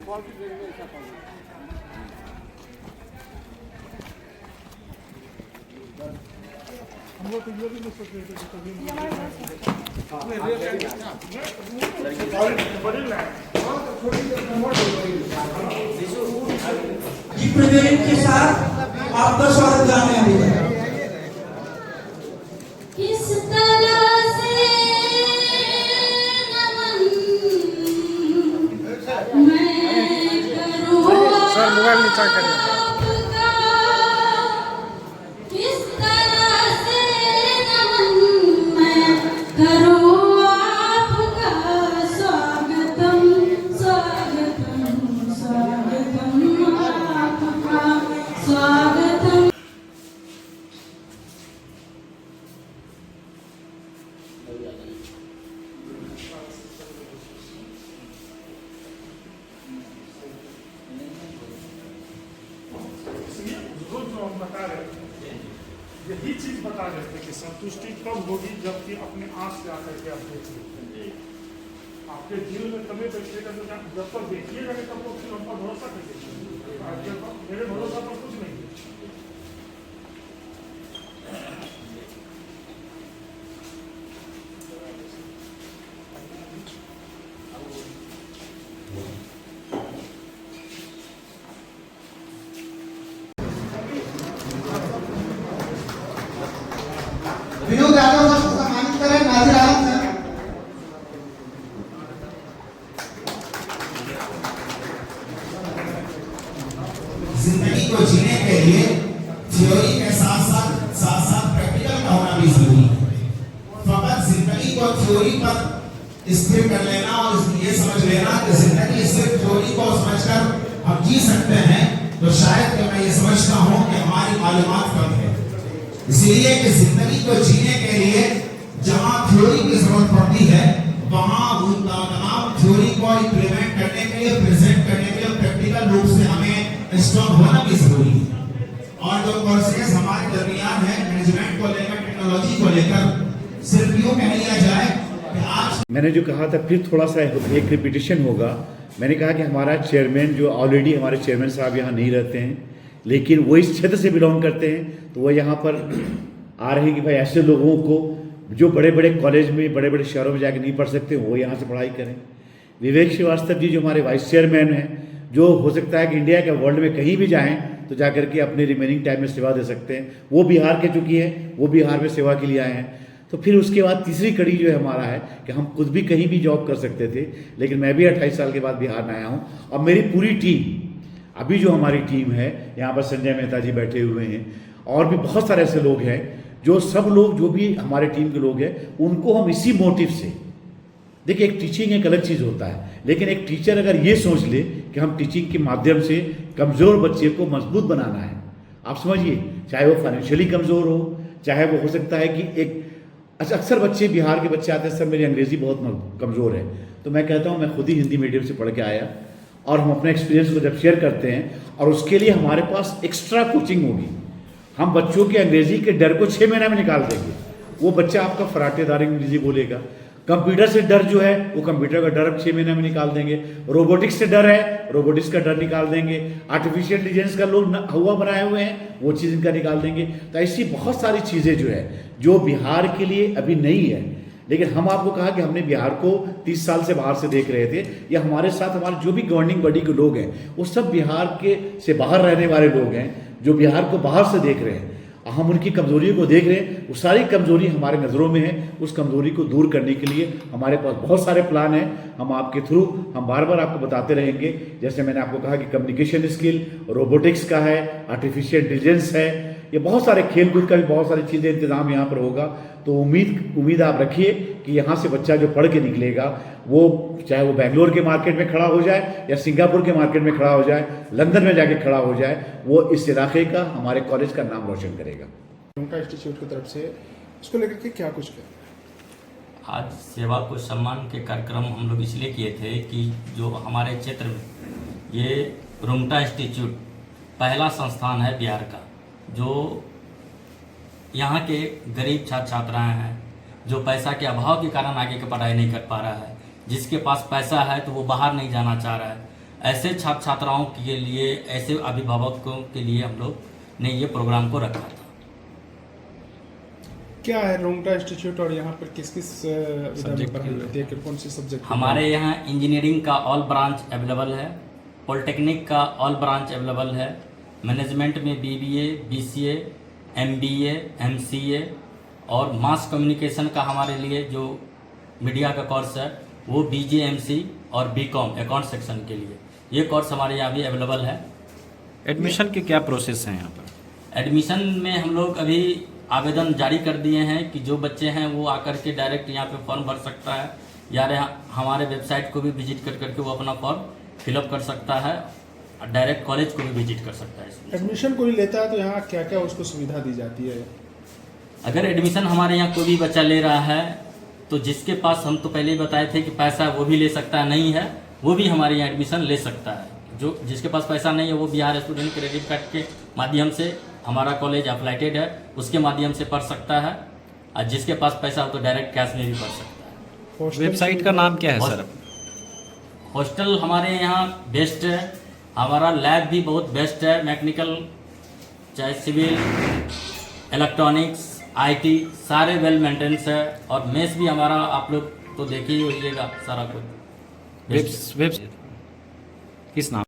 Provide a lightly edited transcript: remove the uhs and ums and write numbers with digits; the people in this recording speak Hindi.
हम लोग तो ये भी नहीं सोच रहे थे कि कभी के साथ आपका स्वागत करने किस तरह से नमन मैं करूँ सर मोबाइल नीचा करें। आपका, किस तरह से नमन मैं करूँ आपका। स्वागतम स्वागतम स्वागतम आपका स्वागतम। जो हम बता रहे थे यही चीज बता रहे थे कि संतुष्टि तब होगी जबकि अपने आँख से आकर के आप देखिए। आपके दिल में तभी बैठेगा जब तक देखिएगा नहीं तब फिर हम पर भरोसा करिए। मेरे भरोसा पर कुछ नहीं है। विनोद यादव को सम्मानित करें। नाजिर आलम सर। जिंदगी को जीने के लिए थ्योरी के साथ साथ प्रैक्टिकल का होना भी जरूरी है। फकत जिंदगी को थ्योरी पर स्थिर कर लेना और ये समझ लेना कि जिंदगी सिर्फ थ्योरी को समझकर हम जी सकते हैं तो शायद कि मैं ये समझता हूँ कि हमारी मालूमात कम है। इसलिए कि जिंदगी को जीने के लिए जहाँ थ्योरी की जरूरत पड़ती है वहाँ तमाम थ्योरी को इम्प्लीमेंट करने के लिए, प्रेजेंट करने के लिए प्रैक्टिकल रूप से हमें स्ट्रॉन्ग होना भी जरूरी है। और जो कोर्सेज हमारे दरमियान है मैनेजमेंट को लेकर, टेक्नोलॉजी को लेकर, सिर्फ यूँ कह लिया जाए कि आज मैंने जो कहा था फिर थोड़ा सा एक रिपीटिशन होगा। मैंने कहा कि हमारा चेयरमैन जो ऑलरेडी हमारे चेयरमैन साहब यहाँ नहीं रहते हैं लेकिन वो इस क्षेत्र से बिलोंग करते हैं तो वो यहाँ पर आ रहे हैं कि भाई ऐसे लोगों को जो बड़े बड़े कॉलेज में, बड़े बड़े शहरों में जाकर नहीं पढ़ सकते वो यहाँ से पढ़ाई करें। विवेक श्रीवास्तव जी जो हमारे वाइस चेयरमैन हैं, जो हो सकता है कि इंडिया के वर्ल्ड में कहीं भी जाएं तो जाकर के अपने रिमेनिंग टाइम में सेवा दे सकते हैं। वो बिहार के चूँकि हैं, वो बिहार में सेवा के लिए आए हैं। तो फिर उसके बाद तीसरी कड़ी जो है हमारा है कि हम खुद भी कहीं भी जॉब कर सकते थे, लेकिन मैं भी 28 साल के बाद बिहार में आया हूँ और मेरी पूरी टीम, अभी जो हमारी टीम है यहाँ पर संजय मेहता जी बैठे हुए हैं और भी बहुत सारे ऐसे लोग हैं जो सब लोग जो भी हमारे टीम के लोग हैं उनको हम इसी मोटिव से, देखिए एक टीचिंग एक अलग चीज़ होता है, लेकिन एक टीचर अगर ये सोच ले कि हम टीचिंग के माध्यम से कमज़ोर बच्चे को मजबूत बनाना है, आप समझिए, चाहे वो फाइनेंशियली कमज़ोर हो, चाहे वो हो सकता है कि एक अक्सर बच्चे बिहार के बच्चे आते हैं, सर मेरी अंग्रेज़ी बहुत कमज़ोर है, तो मैं कहता हूँ मैं खुद ही हिंदी मीडियम से पढ़ के आया और हम अपने एक्सपीरियंस को जब शेयर करते हैं और उसके लिए हमारे पास एक्स्ट्रा कोचिंग होगी। हम बच्चों के अंग्रेजी के डर को 6 महीने में निकाल देंगे। वो बच्चा आपका फराटेदार अंग्रेजी बोलेगा। कंप्यूटर से डर जो है वो कंप्यूटर का डर 6 महीने में निकाल देंगे। रोबोटिक्स से डर है, रोबोटिक्स का डर निकाल देंगे। आर्टिफिशियल इंटेलिजेंस का लोग हुआ बनाए हुए हैं, वो चीज़ इनका निकाल देंगे। तो ऐसी बहुत सारी चीज़ें जो है जो बिहार के लिए अभी नहीं है, लेकिन हम आपको कहा कि हमने बिहार को 30 साल से बाहर से देख रहे थे, या हमारे साथ हमारे जो भी गवर्निंग बॉडी के लोग हैं वो सब बिहार के से बाहर रहने वाले लोग हैं जो बिहार को बाहर से देख रहे हैं। हम उनकी कमज़ोरियों को देख रहे हैं, वो सारी कमज़ोरी हमारे नज़रों में है। उस कमज़ोरी को दूर करने के लिए हमारे पास बहुत सारे प्लान हैं। हम आपके थ्रू हम बार बार आपको बताते रहेंगे। जैसे मैंने आपको कहा कि कम्युनिकेशन स्किल, रोबोटिक्स का है, आर्टिफिशियल इंटेलिजेंस है, ये बहुत सारे खेल कूद का भी बहुत सारी चीज़ें इंतजाम यहाँ पर होगा। तो उम्मीद आप रखिए कि यहाँ से बच्चा जो पढ़ के निकलेगा वो चाहे वो बेंगलोर के मार्केट में खड़ा हो जाए या सिंगापुर के मार्केट में खड़ा हो जाए, लंदन में जाके खड़ा हो जाए, वो इस इलाके का, हमारे कॉलेज का नाम रोशन करेगा। उनका इंस्टीट्यूट की तरफ से इसको लेकर के क्या कुछ किया? आज सेवा को सम्मान के कार्यक्रम हम लोग इसलिए किए थे कि जो हमारे क्षेत्र में ये रुंगटा इंस्टीट्यूट पहला संस्थान है बिहार का जो यहाँ के गरीब छात्र छात्राएँ हैं जो पैसा के अभाव के कारण आगे की पढ़ाई नहीं कर पा रहा है। जिसके पास पैसा है तो वो बाहर नहीं जाना चाह रहा है। ऐसे छात्र छात्राओं के लिए, ऐसे अभिभावकों के लिए हम लोग ने ये प्रोग्राम को रखा था। क्या है रुंगटा इंस्टीट्यूट और यहाँ पर किस किस विधा में पढ़ाई होती है, कौन से सब्जेक्ट? हमारे यहाँ इंजीनियरिंग का ऑल ब्रांच अवेलेबल है, पॉलिटेक्निक का ऑल ब्रांच अवेलेबल है, मैनेजमेंट में BBA, BCA, MBA, MCA और मास कम्युनिकेशन का हमारे लिए जो मीडिया का कोर्स है वो BJMC और BCom अकाउंट सेक्शन के लिए ये कोर्स हमारे यहाँ भी अवेलेबल है। एडमिशन के क्या प्रोसेस हैं यहाँ पर? एडमिशन में हम लोग अभी आवेदन जारी कर दिए हैं कि जो बच्चे हैं वो आकर के डायरेक्ट यहाँ पे फॉर्म भर सकता है या हमारे वेबसाइट को भी विजिट कर करके वो अपना फॉर्म फिलअप कर सकता है और डायरेक्ट कॉलेज को भी विजिट कर सकता है। इसमें एडमिशन कोई लेता है तो यहाँ क्या क्या उसको सुविधा दी जाती है? अगर एडमिशन हमारे यहाँ कोई भी बच्चा ले रहा है तो जिसके पास, हम तो पहले ही बताए थे कि पैसा वो भी ले सकता है, नहीं है वो भी हमारे यहाँ एडमिशन ले सकता है। जो जिसके पास पैसा नहीं है वो बिहार स्टूडेंट क्रेडिट कार्ड के माध्यम से, हमारा कॉलेज अप्लाइटेड है उसके माध्यम से पढ़ सकता है, और जिसके पास पैसा हो तो डायरेक्ट कैश में भी पढ़ सकता है। वेबसाइट का नाम क्या है सर? हॉस्टल हमारे यहाँ बेस्ट है, हमारा लैब भी बहुत बेस्ट है, मैकेनिकल चाहे सिविल, इलेक्ट्रॉनिक्स, IT सारे वेल मेंटेनेंस है, और मेस भी हमारा आप लोग तो देख ही होइएगा सारा कुछ। वेब किस नाम?